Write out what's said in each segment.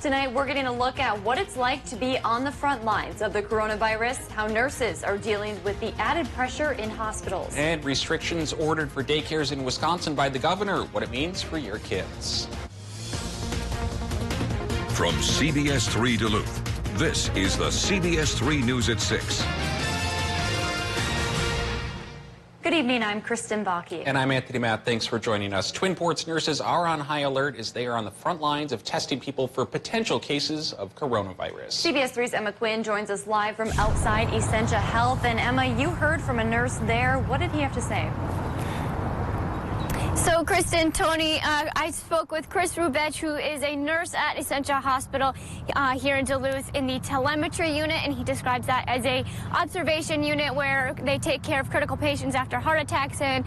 Tonight, we're getting a look at what it's like to be on the front lines of the coronavirus, how nurses are dealing with the added pressure in hospitals. And restrictions ordered for daycares in Wisconsin by the governor, what it means for your kids. From CBS3 Duluth, this is the CBS3 News at 6. Good evening, I'm Kristen Baki. And I'm Anthony Matt. Thanks for joining us. Twin Ports nurses are on high alert as they are on the front lines of testing people for potential cases of coronavirus. CBS3's Emma Quinn joins us live from outside Essentia Health. And Emma, you heard from a nurse there. What did he have to say? So, Kristen, Tony, I spoke with Chris Rubech, who is a nurse at Essentia Hospital here in Duluth in the telemetry unit, and he describes that as a observation unit where they take care of critical patients after heart attacks and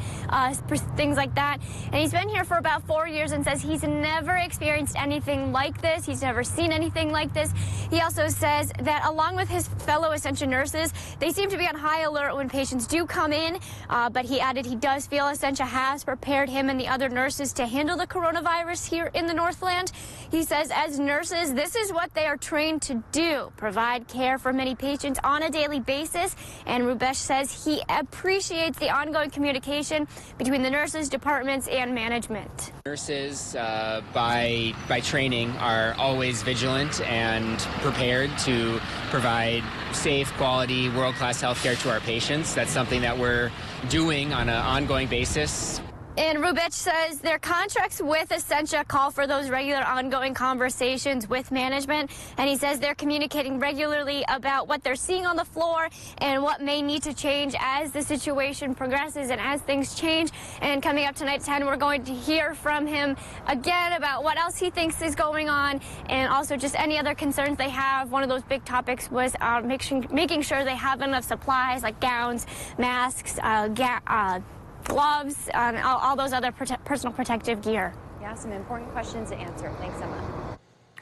things like that. And he's been here for about 4 years and says he's never experienced anything like this. He's never seen anything like this. He also says that along with his fellow Essentia nurses, they seem to be on high alert when patients do come in, but he added he does feel Essentia has prepared him and the other nurses to handle the coronavirus here in the Northland. He says as nurses, this is what they are trained to do, provide care for many patients on a daily basis. And Rubech says he appreciates the ongoing communication between the nurses, departments, and management. Nurses, by training, are always vigilant and prepared to provide safe, quality, world-class health care to our patients. That's something that we're doing on an ongoing basis. And Rubech says their contracts with Essentia call for those regular ongoing conversations with management. And he says they're communicating regularly about what they're seeing on the floor and what may need to change as the situation progresses and as things change. And coming up tonight at 10, we're going to hear from him again about what else he thinks is going on and also just any other concerns they have. One of those big topics was making sure they have enough supplies like gowns, masks, gloves, and all those other personal protective gear. Yeah, some important questions to answer. Thanks, Emma.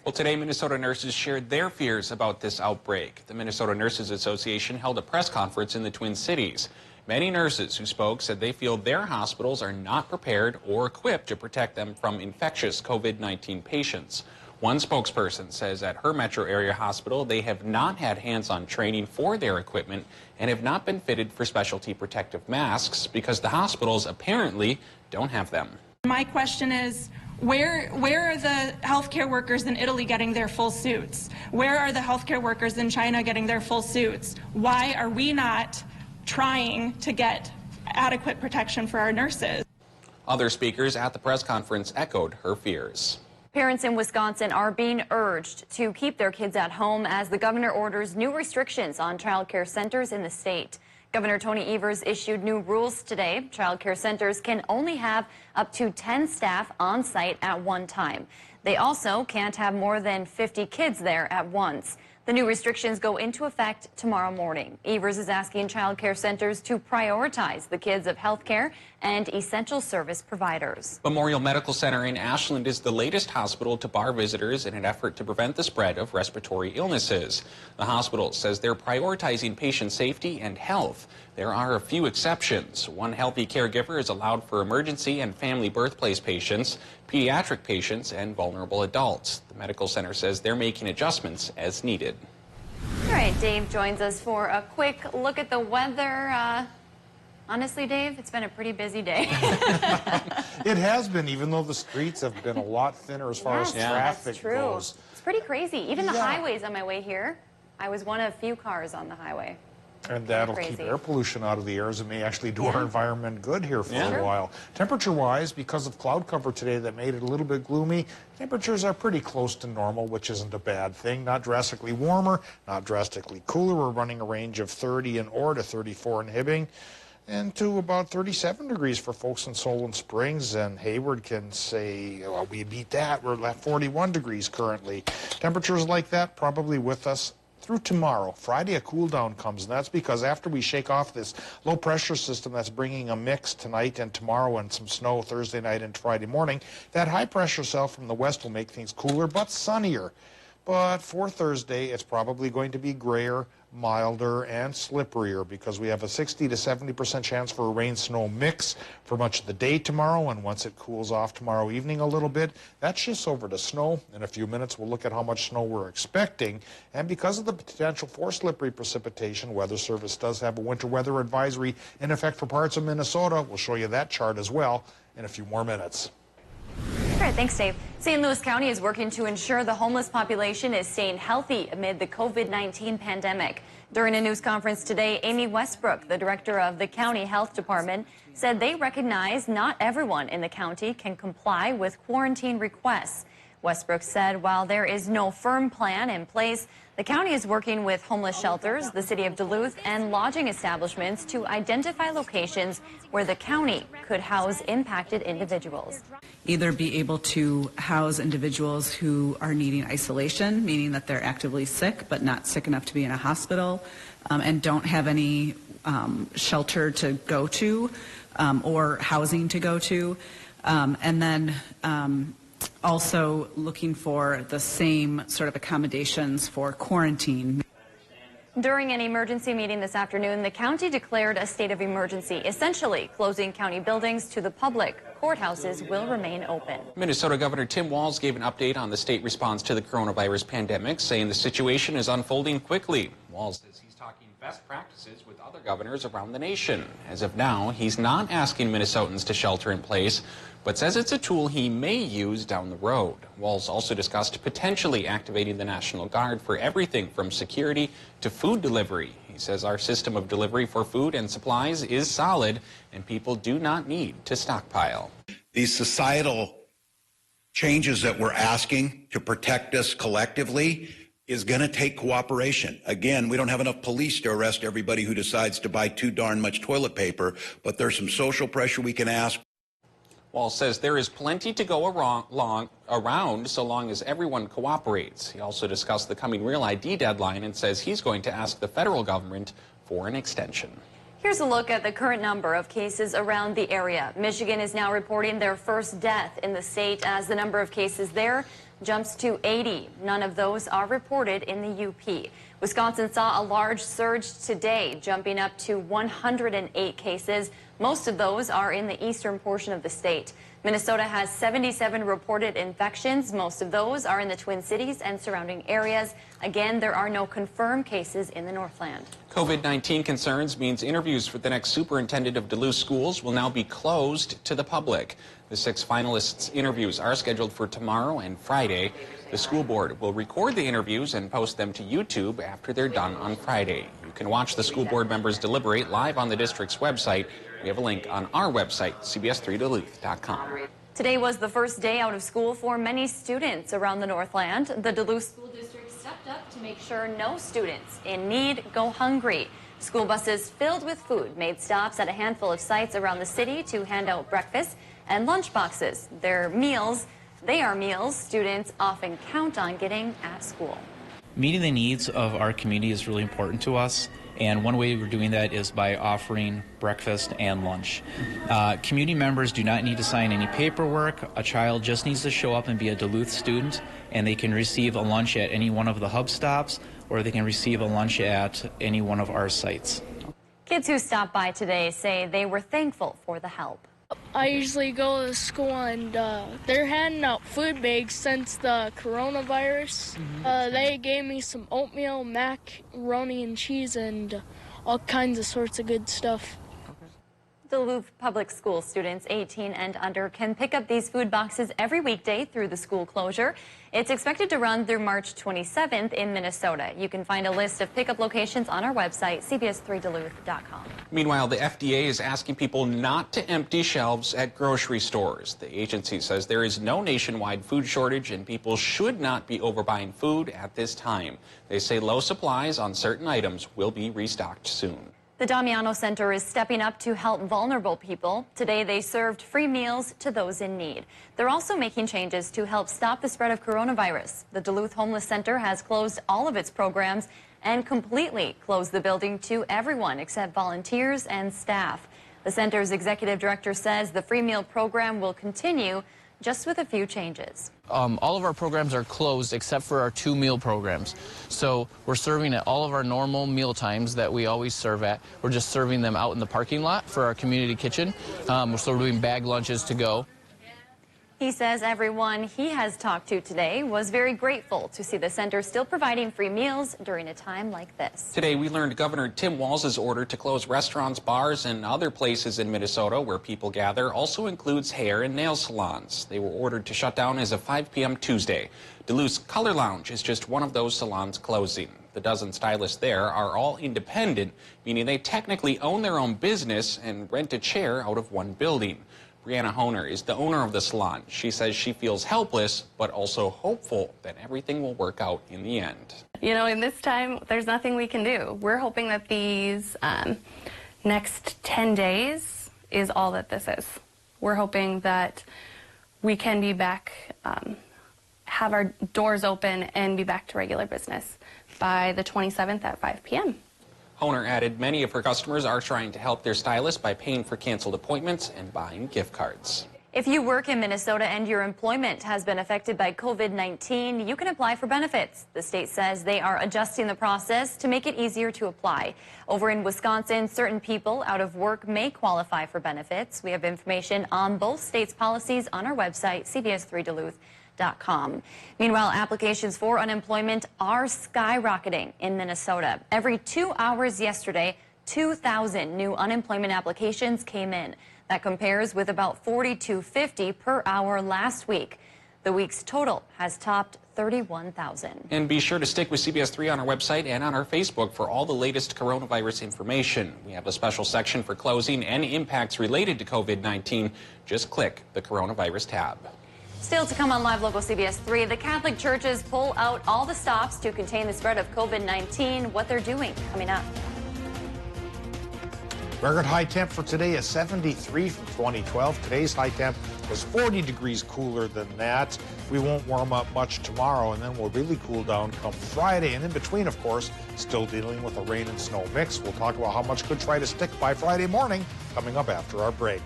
Well, today, Minnesota nurses shared their fears about this outbreak. The Minnesota Nurses Association held a press conference in the Twin Cities. Many nurses who spoke said they feel their hospitals are not prepared or equipped to protect them from infectious COVID-19 patients. One spokesperson says at her metro area hospital, they have not had hands-on training for their equipment and have not been fitted for specialty protective masks because the hospitals apparently don't have them. My question is, where are the healthcare workers in Italy getting their full suits? Where are the healthcare workers in China getting their full suits? Why are we not trying to get adequate protection for our nurses? Other speakers at the press conference echoed her fears. Parents in Wisconsin are being urged to keep their kids at home as the governor orders new restrictions on child care centers in the state. Governor Tony Evers issued new rules today. Child care centers can only have up to 10 staff on site at one time. They also can't have more than 50 kids there at once. The new restrictions go into effect tomorrow morning. Evers is asking child care centers to prioritize the kids of health care and essential service providers. Memorial Medical Center in Ashland is the latest hospital to bar visitors in an effort to prevent the spread of respiratory illnesses. The hospital says they're prioritizing patient safety and health. There are a few exceptions. One healthy caregiver is allowed for emergency and family birthplace patients, pediatric patients, and vulnerable adults. The medical center says they're making adjustments as needed. All right, Dave joins us for a quick look at the weather. Honestly, Dave, it's been a pretty busy day. It has been, even though the streets have been a lot thinner as far as traffic goes. It's pretty crazy. Even the highways on my way here, I was one of few cars on the highway. And that'll keep air pollution out of the air, as it may actually do our environment good here for a while. Temperature-wise, because of cloud cover today that made it a little bit gloomy, temperatures are pretty close to normal, which isn't a bad thing. Not drastically warmer, not drastically cooler. We're running a range of 30 in Ore to 34 in Hibbing, and to about 37 degrees for folks in Solon Springs, and Hayward can say, well, we beat that. We're at 41 degrees currently. Temperatures like that probably with us through tomorrow. Friday, a cool down comes, and that's because after we shake off this low pressure system that's bringing a mix tonight and tomorrow and some snow Thursday night and Friday morning, that high pressure cell from the west will make things cooler but sunnier. But for Thursday, it's probably going to be grayer, milder, and slipperier because we have a 60 to 70% chance for a rain-snow mix for much of the day tomorrow. And once it cools off tomorrow evening a little bit, that shifts over to snow. In a few minutes, we'll look at how much snow we're expecting. And because of the potential for slippery precipitation, Weather Service does have a winter weather advisory in effect for parts of Minnesota. We'll show you that chart as well in a few more minutes. All right, thanks, Dave. St. Louis County is working to ensure the homeless population is staying healthy amid the COVID-19 pandemic. During a news conference today, Amy Westbrook, the director of the county health department, said they recognize not everyone in the county can comply with quarantine requests. Westbrook said while there is no firm plan in place, the county is working with homeless shelters, the city of Duluth, and lodging establishments to identify locations where the county could house impacted individuals. Either be able to house individuals who are needing isolation, meaning that they're actively sick but not sick enough to be in a hospital, and don't have any shelter to go to or housing to go to, and then also looking for the same sort of accommodations for quarantine. During an emergency meeting this afternoon, the county declared a state of emergency, essentially closing county buildings to the public. Courthouses will remain open. Minnesota Governor Tim Walz gave an update on the state response to the coronavirus pandemic, saying the situation is unfolding quickly. Walz says he's talking best practices with other governors around the nation. As of now, he's not asking Minnesotans to shelter in place, but says it's a tool he may use down the road. Walz also discussed potentially activating the National Guard for everything from security to food delivery. He says our system of delivery for food and supplies is solid and people do not need to stockpile. These societal changes that we're asking to protect us collectively is going to take cooperation. Again, we don't have enough police to arrest everybody who decides to buy too darn much toilet paper, but there's some social pressure we can ask. Walz says there is plenty to go around so long as everyone cooperates. He also discussed the coming Real ID deadline and says he's going to ask the federal government for an extension. Here's a look at the current number of cases around the area. Michigan is now reporting their first death in the state as the number of cases there jumps to 80. None of those are reported in the UP. Wisconsin saw a large surge today, jumping up to 108 cases. Most of those are in the eastern portion of the state. Minnesota has 77 reported infections. Most of those are in the Twin Cities and surrounding areas. Again, there are no confirmed cases in the Northland. COVID-19 concerns means interviews for the next superintendent of Duluth schools will now be closed to the public. The 6 finalists' interviews are scheduled for tomorrow and Friday. The school board will record the interviews and post them to YouTube after they're done on Friday. You can watch the school board members deliberate live on the district's website. We have a link on our website, CBS3Duluth.com. Today was the first day out of school for many students around the Northland. The Duluth School District stepped up to make sure no students in need go hungry. School buses filled with food made stops at a handful of sites around the city to hand out breakfast and lunch boxes. They are meals students often count on getting at school. Meeting the needs of our community is really important to us, and one way we're doing that is by offering breakfast and lunch. Community members do not need to sign any paperwork. A child just needs to show up and be a Duluth student, and they can receive a lunch at any one of the hub stops, or they can receive a lunch at any one of our sites. Kids who stopped by today say they were thankful for the help. I usually go to school and they're handing out food bags since the coronavirus. They gave me some oatmeal, macaroni and cheese, and all kinds of sorts of good stuff. Duluth Public School students 18 and under can pick up these food boxes every weekday through the school closure. It's expected to run through March 27th in Minnesota. You can find a list of pickup locations on our website, CBS3Duluth.com. Meanwhile, the FDA is asking people not to empty shelves at grocery stores. The agency says there is no nationwide food shortage and people should not be overbuying food at this time. They say low supplies on certain items will be restocked soon. The Damiano Center is stepping up to help vulnerable people. Today, they served free meals to those in need. They're also making changes to help stop the spread of coronavirus. The Duluth Homeless Center has closed all of its programs and completely closed the building to everyone except volunteers and staff. The center's executive director says the free meal program will continue just with a few changes. All of our programs are closed except for our 2 meal programs. So we're serving at all of our normal meal times that we always serve at. We're just serving them out in the parking lot for our community kitchen. We're still doing bag lunches to go. He says everyone he has talked to today was very grateful to see the center still providing free meals during a time like this. Today, we learned Governor Tim Walz's order to close restaurants, bars, and other places in Minnesota where people gather also includes hair and nail salons. They were ordered to shut down as of 5 p.m. Tuesday. Duluth's Color Lounge is just one of those salons closing. The dozen stylists there are all independent, meaning they technically own their own business and rent a chair out of one building. Brianna Honer is the owner of the salon. She says she feels helpless, but also hopeful that everything will work out in the end. You know, in this time, there's nothing we can do. We're hoping that these next 10 days is all that this is. We're hoping that we can be back, have our doors open and be back to regular business by the 27th at 5 p.m. Honer added many of her customers are trying to help their stylist by paying for canceled appointments and buying gift cards. If you work in Minnesota and your employment has been affected by COVID-19, you can apply for benefits. The state says they are adjusting the process to make it easier to apply. Over in Wisconsin, certain people out of work may qualify for benefits. We have information on both states' policies on our website, CBS3Duluth.com. Meanwhile, applications for unemployment are skyrocketing in Minnesota. Every 2 hours yesterday, 2,000 new unemployment applications came in. That compares with about 4,250 per hour last week. The week's total has topped 31,000. And be sure to stick with CBS3 on our website and on our Facebook for all the latest coronavirus information. We have a special section for closing and impacts related to COVID-19. Just click the coronavirus tab. Still to come on Live Local CBS 3, the Catholic churches pull out all the stops to contain the spread of COVID-19. What they're doing coming up. Record high temp for today is 73 from 2012. Today's high temp was 40 degrees cooler than that. We won't warm up much tomorrow, and then we'll really cool down come Friday. And in between, of course, still dealing with a rain and snow mix. We'll talk about how much could try to stick by Friday morning coming up after our break.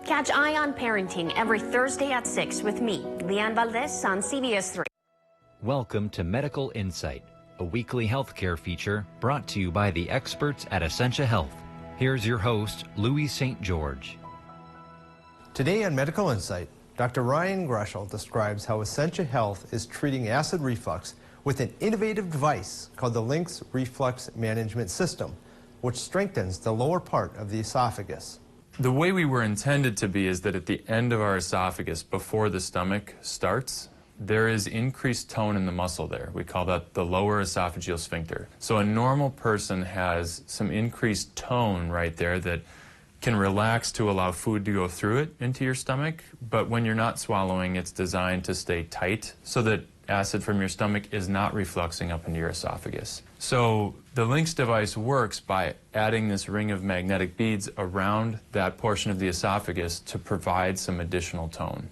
Catch Eye on Parenting every Thursday at 6 with me, Leanne Valdez on CBS 3. Welcome to Medical Insight, a weekly healthcare feature brought to you by the experts at Essentia Health. Here's your host, Louis St. George. Today on Medical Insight, Dr. Ryan Greschel describes how Essentia Health is treating acid reflux with an innovative device called the Lynx Reflux Management System, which strengthens the lower part of the esophagus. The way we were intended to be is that at the end of our esophagus, before the stomach starts, there is increased tone in the muscle there. We call that the lower esophageal sphincter. So a normal person has some increased tone right there that can relax to allow food to go through it into your stomach, but when you're not swallowing, it's designed to stay tight so that acid from your stomach is not refluxing up into your esophagus. So the Lynx device works by adding this ring of magnetic beads around that portion of the esophagus to provide some additional tone.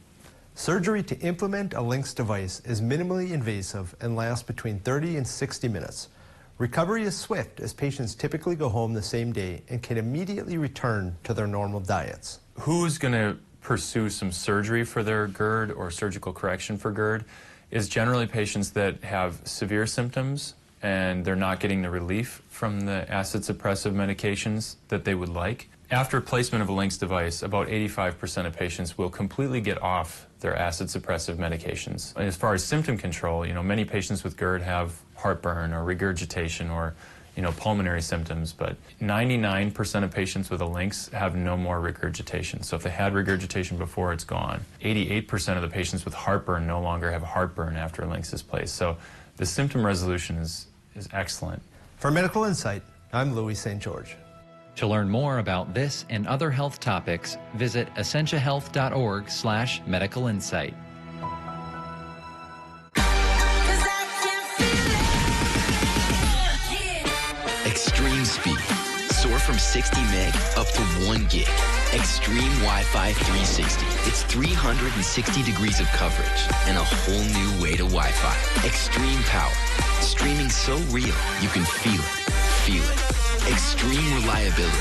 Surgery to implement a Lynx device is minimally invasive and lasts between 30 and 60 minutes. Recovery is swift as patients typically go home the same day and can immediately return to their normal diets. Who's going to pursue some surgery for their GERD or surgical correction for GERD is generally patients that have severe symptoms and they're not getting the relief from the acid suppressive medications that they would like. After placement of a Lynx device, about 85% of patients will completely get off their acid suppressive medications. As far as symptom control, many patients with GERD have heartburn or regurgitation or pulmonary symptoms, but 99% of patients with a Lynx have no more regurgitation. So if they had regurgitation before, it's gone. 88% of the patients with heartburn no longer have heartburn after a Lynx is placed. So the symptom resolution is excellent. For Medical Insight, I'm Louis St. George. To learn more about this and other health topics, visit essentiahealth.org/medical insight. Extreme speed. Soar from 60 meg up to 1 gig. Extreme Wi-Fi 360. It's 360 degrees of coverage and a whole new way to Wi-Fi. Extreme power. Streaming so real you can feel it. Feel it. Extreme reliability.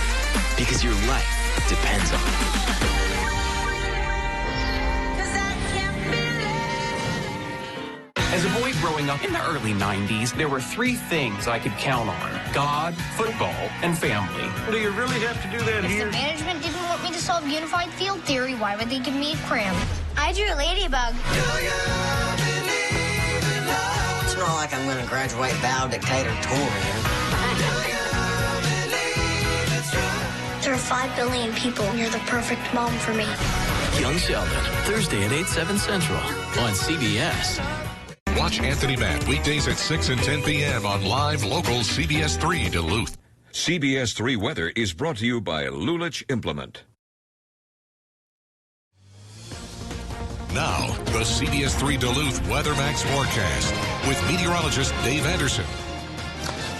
Because your life depends on it. As a boy growing up in the early 90s, there were 3 things I could count on: God, football, and family. Do you really have to do that If here? the management didn't want me to solve unified field theory, why would they give me a cram? I drew a ladybug. It's not like I'm going to graduate valedictorian. There are 5 billion people. You're the perfect mom for me. Young Sheldon, Thursday at 8, 7 Central on CBS. Watch Anthony Matt weekdays at 6 and 10 p.m. on live local CBS3 Duluth. CBS3 weather is brought to you by Lulich Implement. Now, the CBS3 Duluth Weather Max forecast with meteorologist Dave Anderson.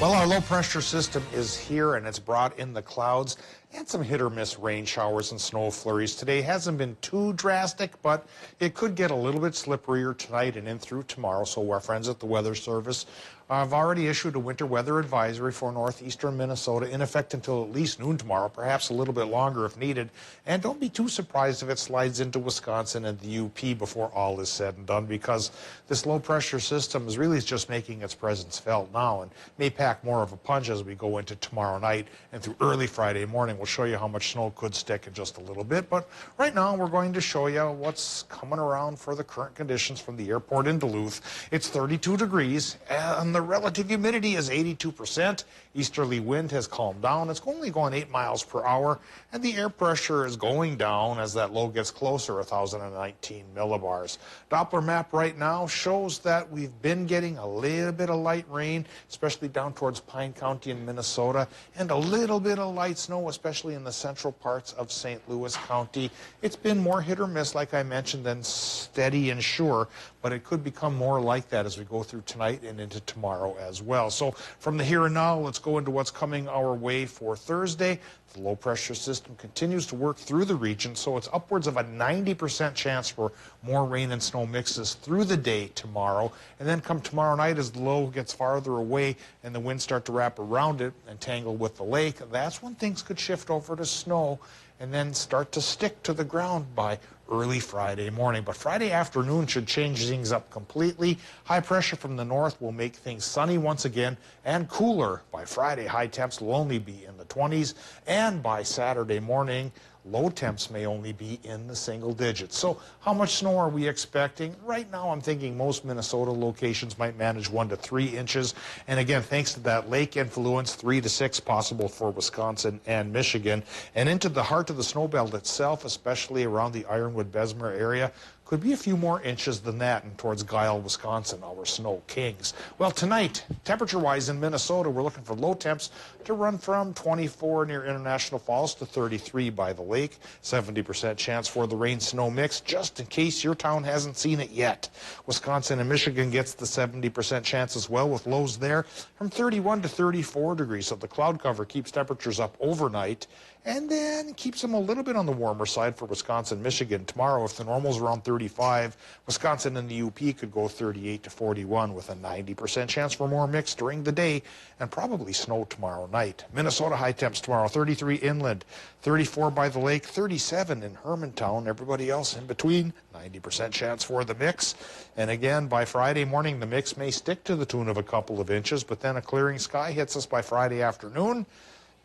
Well, our low pressure system is here and it's brought in the clouds and some hit or miss rain showers and snow flurries today. Hasn't been too drastic, but it could get a little bit slipperier tonight and in through tomorrow. So our friends at the Weather Service have already issued a winter weather advisory for northeastern Minnesota in effect until at least noon tomorrow, perhaps a little bit longer if needed. And don't be too surprised if it slides into Wisconsin and the UP before all is said and done, because this low pressure system is really just making its presence felt now and may pack more of a punch as we go into tomorrow night and through early Friday morning. We'll show you how much snow could stick in just a little bit, but right now we're going to show you what's coming around for the current conditions from the airport in Duluth. It's 32 degrees and the relative humidity is 82%. Easterly wind has calmed down. It's only going 8 miles per hour, and the air pressure is going down as that low gets closer, 1,019 millibars. Doppler map right now shows that we've been getting a little bit of light rain, especially down towards Pine County in Minnesota, and a little bit of light snow, especially in the central parts of St. Louis County. It's been more hit or miss, like I mentioned, than steady and sure, but it could become more like that as we go through tonight and into tomorrow as well. So from the here and now, let's go into what's coming our way for Thursday. The low pressure system continues to work through the region, so it's upwards of a 90% chance for more rain and snow mixes through the day tomorrow. And then come tomorrow night, as the low gets farther away and the winds start to wrap around it and tangle with the lake, that's when things could shift over to snow and then start to stick to the ground by early Friday morning. But Friday afternoon should change things up completely. High pressure from the north will make things sunny once again and cooler. By Friday, high temps will only be in the 20s, and by Saturday morning, low temps may only be in the single digits. So how much snow are we expecting? Right now, I'm thinking most Minnesota locations might manage 1 to 3 inches. And again, thanks to that lake influence, 3 to 6 possible for Wisconsin and Michigan. And into the heart of the snow belt itself, especially around the Ironwood-Bessemer area, could be a few more inches than that and towards Guile, Wisconsin, our snow kings. Well, tonight, temperature-wise in Minnesota, we're looking for low temps to run from 24 near International Falls to 33 by the lake. 70% chance for the rain-snow mix, just in case your town hasn't seen it yet. Wisconsin and Michigan gets the 70% chance as well, with lows there from 31 to 34 degrees. So the cloud cover keeps temperatures up overnight and then keeps them a little bit on the warmer side for Wisconsin, Michigan. Tomorrow, if the normal's around 35, Wisconsin and the UP could go 38 to 41 with a 90% chance for more mix during the day and probably snow tomorrow night. Minnesota high temps tomorrow, 33 inland, 34 by the lake, 37 in Hermantown. Everybody else in between, 90% chance for the mix. And again, by Friday morning, the mix may stick to the tune of a couple of inches, but then a clearing sky hits us by Friday afternoon.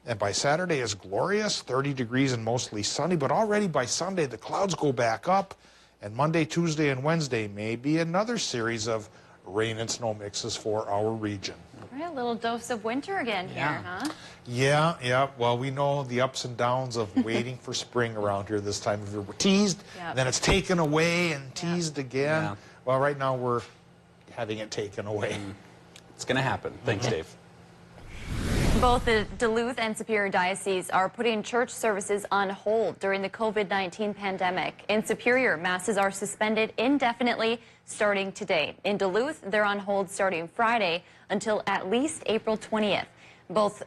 And by Saturday is glorious, 30 degrees and mostly sunny. But already by Sunday, the clouds go back up. And Monday, Tuesday, and Wednesday may be another series of rain and snow mixes for our region. All right, a little dose of winter again here, huh? Yeah. Well, we know the ups and downs of waiting for spring around here this time of year. We're teased, then it's taken away and teased again. Yeah. Well, right now we're having it taken away. It's going to happen. Thanks, Dave. Both the Duluth and Superior Diocese are putting church services on hold during the COVID-19 pandemic. In Superior, masses are suspended indefinitely starting today. In Duluth, they're on hold starting Friday until at least April 20th. Both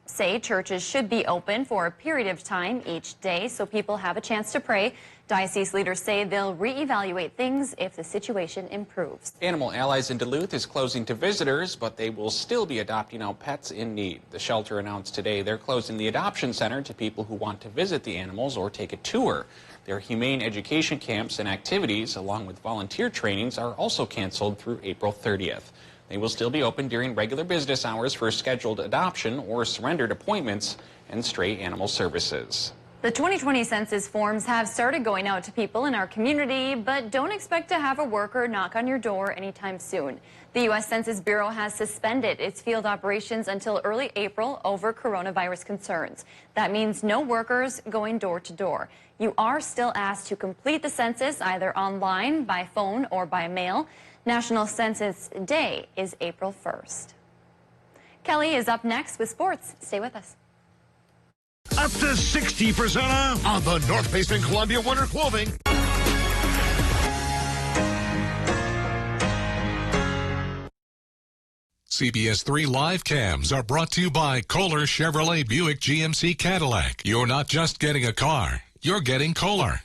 say churches should be open for a period of time each day so people have a chance to pray. Diocese leaders say they'll reevaluate things if the situation improves. Animal Allies in Duluth is closing to visitors, but they will still be adopting out pets in need. The shelter announced today they're closing the adoption center to people who want to visit the animals or take a tour. Their humane education camps and activities, along with volunteer trainings, are also canceled through April 30th. They will still be open during regular business hours for scheduled adoption or surrendered appointments and stray animal services. The 2020 census forms have started going out to people in our community, but don't expect to have a worker knock on your door anytime soon. The U.S. Census Bureau has suspended its field operations until early April over coronavirus concerns. That means no workers going door to door. You are still asked to complete the census either online, by phone, or by mail. National Census Day is April 1st. Kelly is up next with sports. Stay with us. Up to 60% off on the North Face and Columbia winter clothing. CBS3 live cams are brought to you by Kohler Chevrolet Buick GMC Cadillac. You're not just getting a car, you're getting Kohler.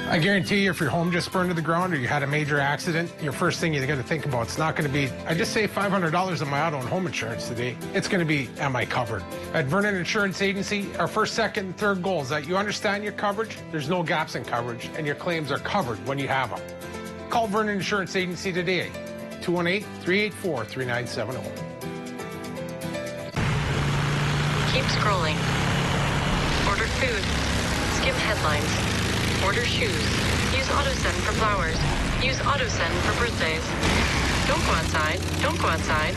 I guarantee you, if your home just burned to the ground or you had a major accident, your first thing you're going to think about is not going to be, I just saved $500 on my auto and home insurance today. It's going to be, am I covered? At Vernon Insurance Agency, our first, second, and third goal is that you understand your coverage, there's no gaps in coverage, and your claims are covered when you have them. Call Vernon Insurance Agency today, 218-384-3970. Keep scrolling. Order food. Skim headlines. Order shoes. Use AutoSend for flowers. Use AutoSend for birthdays. Don't go outside. Don't go outside.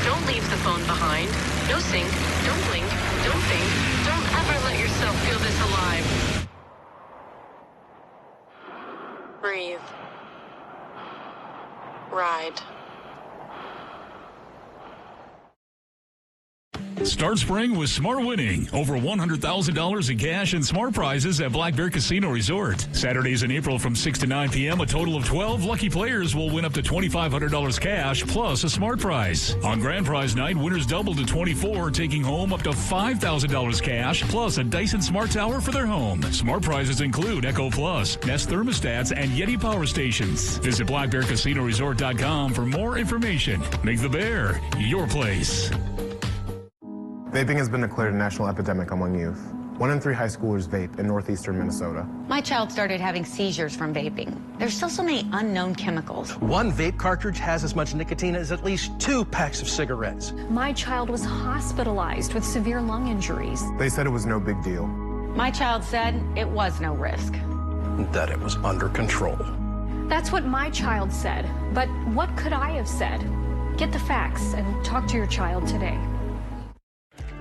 Don't leave the phone behind. No sync. Don't blink. Don't think. Don't ever let yourself feel this alive. Breathe. Ride. Start spring with smart winning. Over $100,000 in cash and smart prizes at Black Bear Casino Resort. Saturdays in April from 6 to 9 p.m., a total of 12 lucky players will win up to $2,500 cash plus a smart prize. On grand prize night, winners double to 24, taking home up to $5,000 cash plus a Dyson Smart Tower for their home. Smart prizes include Echo Plus, Nest thermostats, and Yeti power stations. Visit blackbearcasinoresort.com for more information. Make the Bear your place. Vaping has been declared a national epidemic among youth. 1 in 3 high schoolers vape in northeastern Minnesota. My child started having seizures from vaping. There's still so many unknown chemicals. One vape cartridge has as much nicotine as at least 2 packs of cigarettes. My child was hospitalized with severe lung injuries. They said it was no big deal. My child said it was no risk. That it was under control. That's what my child said. But what could I have said? Get the facts and talk to your child today.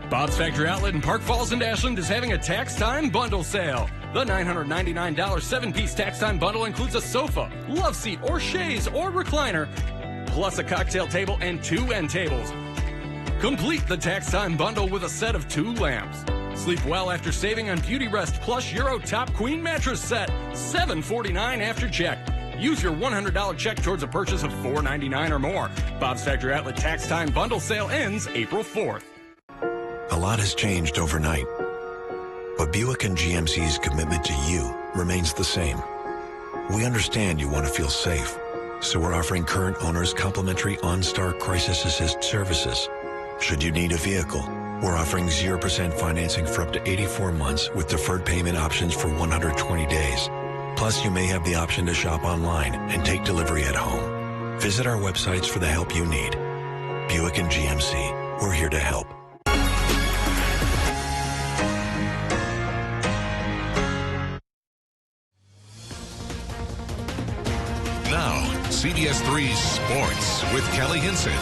Bob's Factory Outlet in Park Falls and Ashland is having a tax time bundle sale. The $999 7-piece tax time bundle includes a sofa, love seat, or chaise, or recliner, plus a cocktail table and 2 end tables. Complete the tax time bundle with a set of 2 lamps. Sleep well after saving on Beauty Rest plus Euro Top Queen mattress set, $749 after check. Use your $100 check towards a purchase of $499 or more. Bob's Factory Outlet tax time bundle sale ends April 4th. A lot has changed overnight, but Buick and GMC's commitment to you remains the same. We understand you want to feel safe, so we're offering current owners complimentary OnStar Crisis Assist services. Should you need a vehicle, we're offering 0% financing for up to 84 months with deferred payment options for 120 days. Plus, you may have the option to shop online and take delivery at home. Visit our websites for the help you need. Buick and GMC, we're here to help. Now, CBS3 Sports with Kelly Hinson.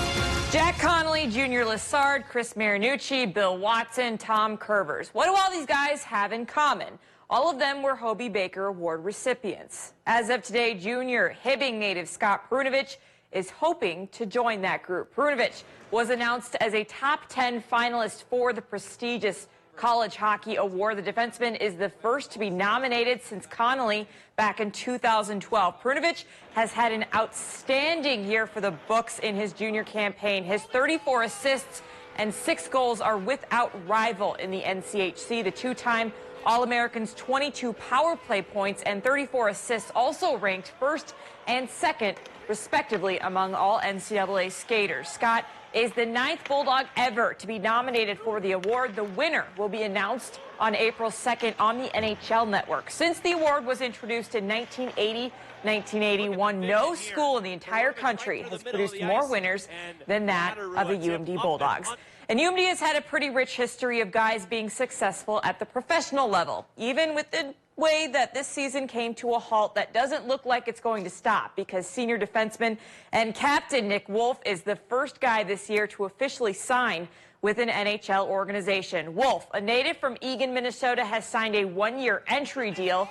Jack Connolly, Junior Lassard, Chris Marinucci, Bill Watson, Tom Kerbers. What do all these guys have in common? All of them were Hobie Baker Award recipients. As of today, Junior Hibbing native Scott Prunovich is hoping to join that group. Prunovich was announced as a top 10 finalist for the prestigious College Hockey Award. The defenseman is the first to be nominated since Connolly back in 2012. Perunovich has had an outstanding year for the books in his junior campaign. His 34 assists and 6 goals are without rival in the NCHC. The two-time All-American's 22 power play points and 34 assists also ranked first and second, respectively, among all NCAA skaters. Scott is the 9th Bulldog ever to be nominated for the award. The winner will be announced on April 2nd on the NHL Network. Since the award was introduced in 1980-1981, no school in the entire country has produced more winners than that of the UMD Bulldogs. And UMD has had a pretty rich history of guys being successful at the professional level, even with the way that this season came to a halt that doesn't look like it's going to stop, because senior defenseman and captain Nick Wolf is the first guy this year to officially sign with an NHL organization. Wolf, a native from Eagan, Minnesota, has signed a 1-year entry deal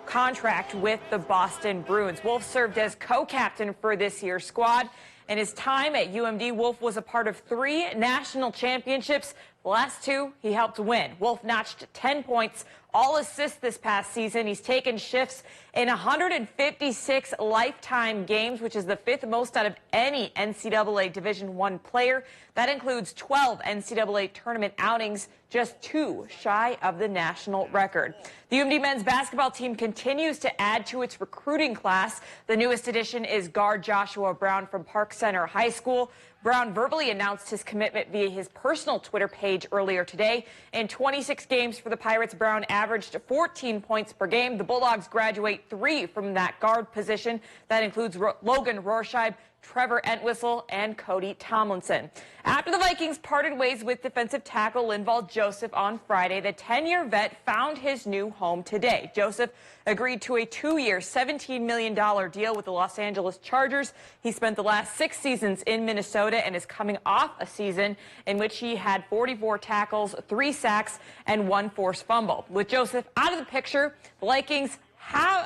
contract with the Boston Bruins. Wolf served as co-captain for this year's squad. In his time at UMD, Wolf was a part of 3 national championships. The last 2 he helped win. Wolf notched 10 points, all assists this past season. He's taken shifts in 156 lifetime games, which is the 5th most out of any NCAA Division I player. That includes 12 NCAA tournament outings, just 2 shy of the national record. The UMD men's basketball team continues to add to its recruiting class. The newest addition is guard Joshua Brown from Park Center High School. Brown verbally announced his commitment via his personal Twitter page earlier today. In 26 games for the Pirates, Brown averaged 14 points per game. The Bulldogs graduate 3 from that guard position. That includes Logan Rorscheib, Trevor Entwistle, and Cody Tomlinson. After the Vikings parted ways with defensive tackle Linval Joseph on Friday, the 10-year vet found his new home today. Joseph agreed to a 2-year, $17 million deal with the Los Angeles Chargers. He spent the last 6 seasons in Minnesota and is coming off a season in which he had 44 tackles, 3 sacks, and 1 forced fumble. With Joseph out of the picture, the Vikings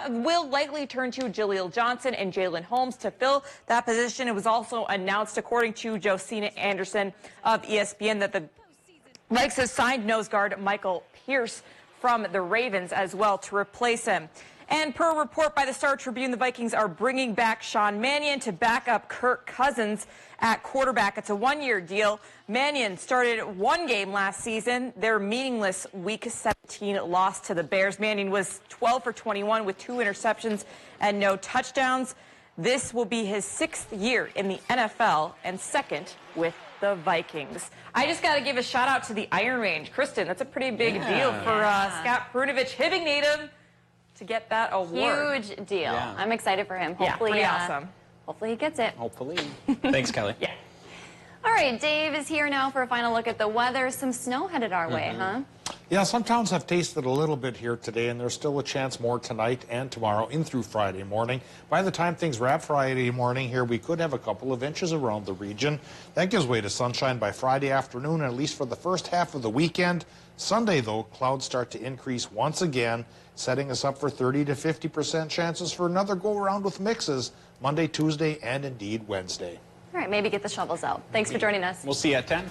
will likely turn to Jaleel Johnson and Jalen Holmes to fill that position. It was also announced, according to Josina Anderson of ESPN, that the Vikes have signed nose guard Michael Pierce from the Ravens as well to replace him. And per a report by the Star Tribune, the Vikings are bringing back Sean Mannion to back up Kirk Cousins at quarterback. It's a 1-year deal. Mannion started 1 game last season, their meaningless Week 17 loss to the Bears. Mannion was 12 for 21 with 2 interceptions and no touchdowns. This will be his 6th year in the NFL and 2nd with the Vikings. I just got to give a shout out to the Iron Range. Kristen, that's a pretty big deal for Scott Perunovich, Hibbing native, to get that award. Huge deal. Yeah. I'm excited for him. Hopefully, pretty awesome. Hopefully he gets it. Hopefully. Thanks, Kelly. Yeah. All right, Dave is here now for a final look at the weather. Some snow headed our way, huh? Yeah, some towns have tasted a little bit here today, and there's still a chance more tonight and tomorrow in through Friday morning. By the time things wrap Friday morning here, we could have a couple of inches around the region. That gives way to sunshine by Friday afternoon, at least for the first half of the weekend. Sunday, though, clouds start to increase once again, setting us up for 30 to 50% chances for another go-around with mixes Monday, Tuesday, and indeed Wednesday. All right, maybe get the shovels out. Thanks for joining us. We'll see you at 10.